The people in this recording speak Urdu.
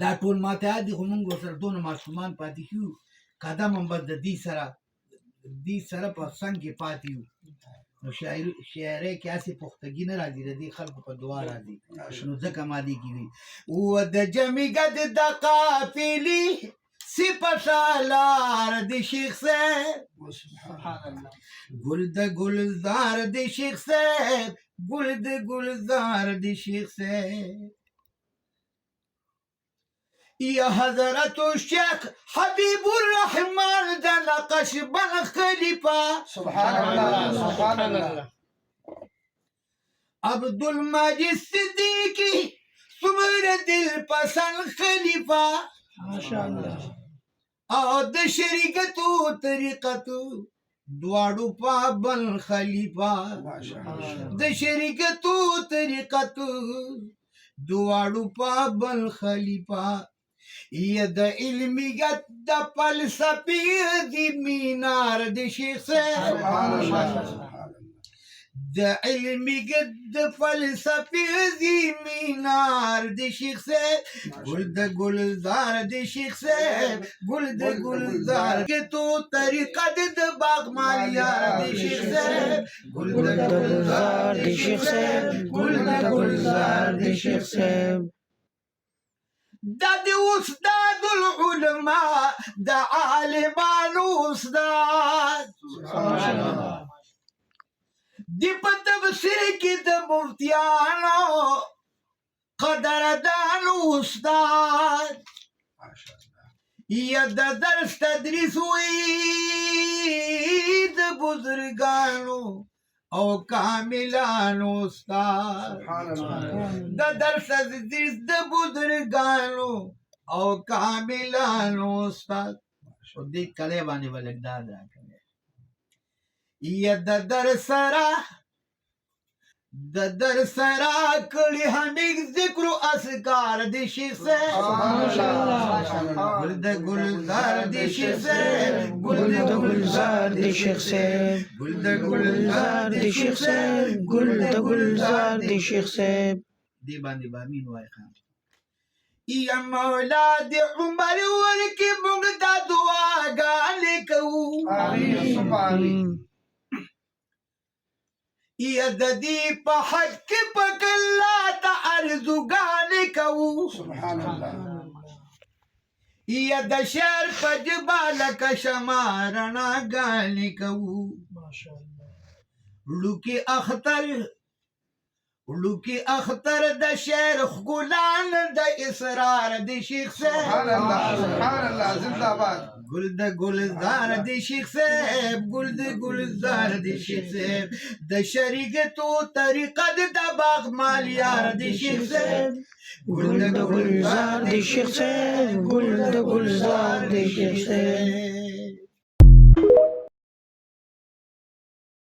دا ټول ماته یاد دي خو موږ ورسره دونه ماشومان پاتې شو قدم هم بس د دې سره په څنګ کې پاتې یو نو شاعرۍ کې هسې پختګي نه راځي د دې خلکو په دعا راځي نو ځکه ما دې کې وي و د جمع ګد د قافلې سپشالار د شیخ صاحب ګل د ګلزار د شیخ صاحب ګل د ګلزار د شیخ صاحب یا حضرت الشیخ حبیب الرحمن د نقش بن خلیفہ سبحان الله سبحان الله عبدالمجید صدیقی سمر دل پسند خلیفہ ماشاءالله او د شریکتو طریقتو دواړو پابل خلیفہ د شریکتو طریقتو دواړو پابل خلیفہ یا د علمی گت د فلسفی دی مینار د شیخ صاحب د علمی گت د فلسفی دی مینار د شیخ صاحب گل د گلزار د شیخ صاحب گل د گلزار کے تو طریقہ د باغ مالیار د شیخ صاحب گل د گلزار د شیخ صاحب گل د گلزار د شیخ صاحب دا د استاد العلماء د عالمانو استاد دی په تفسیر کې د مفتیانو قدردانو استاد یا د درس تدریس وی د بزرگانو او کاملانو استاد د درس تدریس د بزرگانو او کاملانو استاد او دې کله باندې ولګدا راکړي یا د در سرا کړي حمیق ذکر و اذکار د شیخ صاحب گل د گلزار د شیخ صاحب گل د گلزار د شیخ صاحب گل د گلزار د شیخ صاحب گل د گلزار د شیخ صاحب دی باندې بامین وای خان یا مولا د عمر ورکی موږ دا دعاګانې کوو آمین یا د دې په حق کې پک الله ته ارزوګانې کوو سبحان الله یا د شعر په جبال کې شمارناګانې کوو ماشاءالله لوکی اختر د شعر ګلان د اسرار د شیخ صاحب سبحان الله سبحان الله زنده باد گل د گلزار د شیخ صاحب گل د گلزار د شیخ صاحب د شریکتو طریقه د باغ مالیار د شیخ صاحب گل د گلزار د شیخ صاحب گل د گلزار د شیخ صاحب